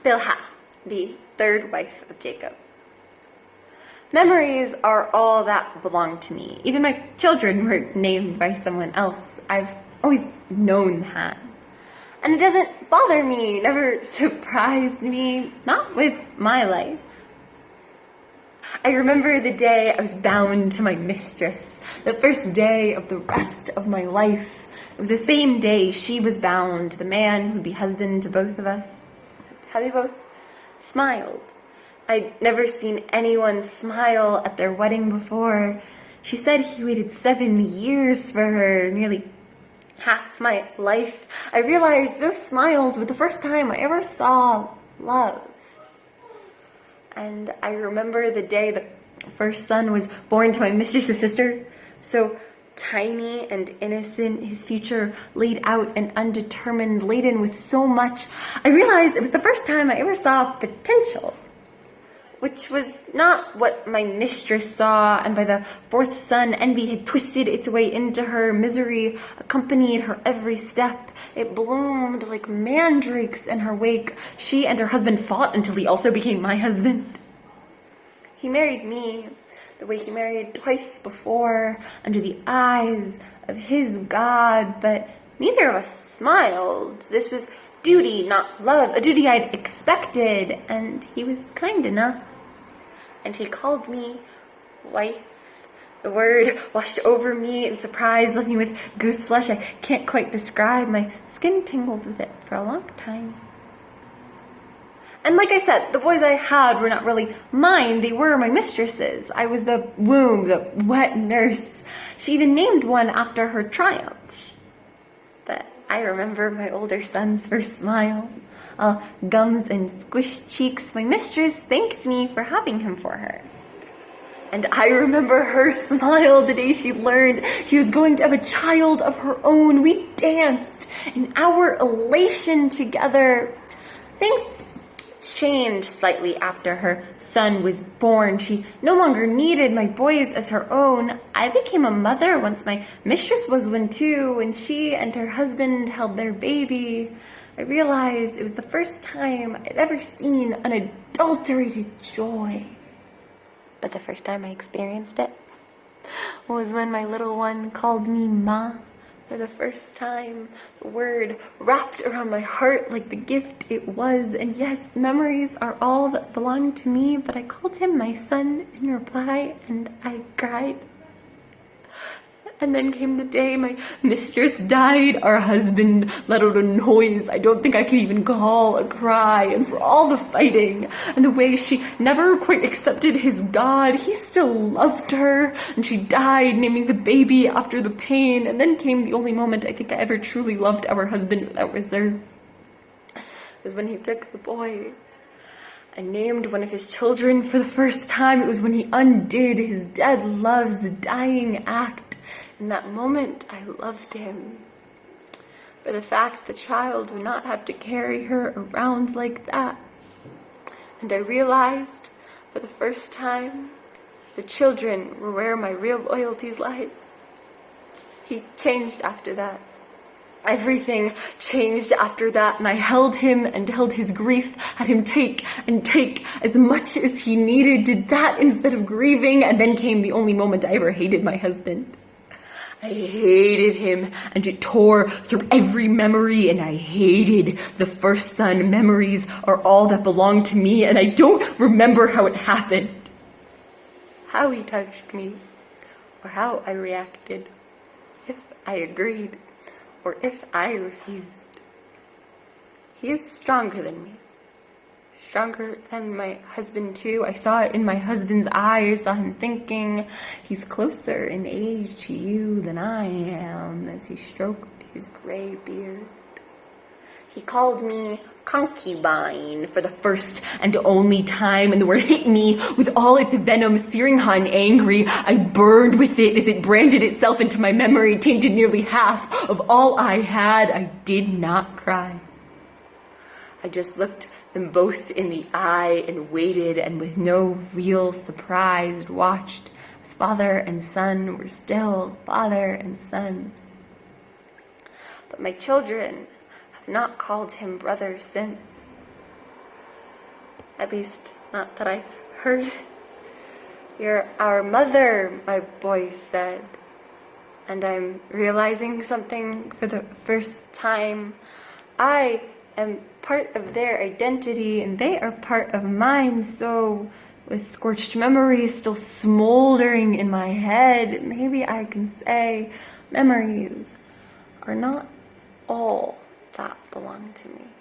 Bilha, the third wife of Jacob. Memories are all that belong to me. Even my children were named by someone else. I've always known that. And it doesn't bother me, never surprised me, not with my life. I remember the day I was bound to my mistress, the first day of the rest of my life. It was the same day she was bound to the man who'd be husband to both of us. How we both smiled. I'd never seen anyone smile at their wedding before. She said he waited 7 years for her, nearly half my life. I realized those smiles were the first time I ever saw love. And I remember the day the first son was born to my mistress's sister. So tiny and innocent, his future laid out and undetermined, laden with so much. I realized it was the first time I ever saw potential, which was not what my mistress saw, and by the fourth son, envy had twisted its way into her. Misery accompanied her every step. It bloomed like mandrakes in her wake. She and her husband fought until he also became my husband. He married me the way he married twice before, under the eyes of his God, but neither of us smiled. This was duty, not love, a duty I'd expected, and he was kind enough. And he called me wife. The word washed over me in surprise, left me with goose flesh I can't quite describe. My skin tingled with it for a long time. And like I said, the boys I had were not really mine, they were my mistress's. I was the womb, the wet nurse. She even named one after her triumph. But I remember my older son's first smile. All gums and squished cheeks, my mistress thanked me for having him for her. And I remember her smile the day she learned she was going to have a child of her own. We danced in our elation together. Things changed slightly after her son was born. She no longer needed my boys as her own. I became a mother once my mistress was one too. When she and her husband held their baby, I realized it was the first time I'd ever seen unadulterated joy. But the first time I experienced it was when my little one called me Ma. For the first time, the word wrapped around my heart like the gift it was. And yes, memories are all that belong to me, but I called him my son in reply, and I cried. And then came the day my mistress died. Our husband let out a noise I don't think I could even call a cry. And for all the fighting and the way she never quite accepted his God, he still loved her. And she died, naming the baby after the pain. And then came the only moment I think I ever truly loved our husband without reserve. It was when he took the boy and named one of his children for the first time. It was when he undid his dead love's dying act. In that moment, I loved him. For the fact the child would not have to carry her around like that. And I realized, for the first time, the children were where my real loyalties lied. He changed after that. Everything changed after that, and I held him and held his grief, had him take and take as much as he needed, did that instead of grieving, and then came the only moment I ever hated my husband. I hated him, and it tore through every memory, and I hated the first son. Memories are all that belong to me, and I don't remember how it happened, how he touched me, or how I reacted, if I agreed, or if I refused. He is stronger than me. Stronger than my husband too. I saw it in my husband's eyes. I saw him thinking. He's closer in age to you than I am, as he stroked his gray beard. He called me concubine for the first and only time, and the word hit me with all its venom, searing hot and angry. I burned with it as it branded itself into my memory, tainted nearly half of all I had. I did not cry. I just looked them both in the eye and waited, and with no real surprise watched as father and son were still father and son. But my children have not called him brother since. At least, not that I heard. You're our mother, my boy said. And I'm realizing something for the first time. I am part of their identity, and they are part of mine, so with scorched memories still smoldering in my head, maybe I can say memories are not all that belong to me.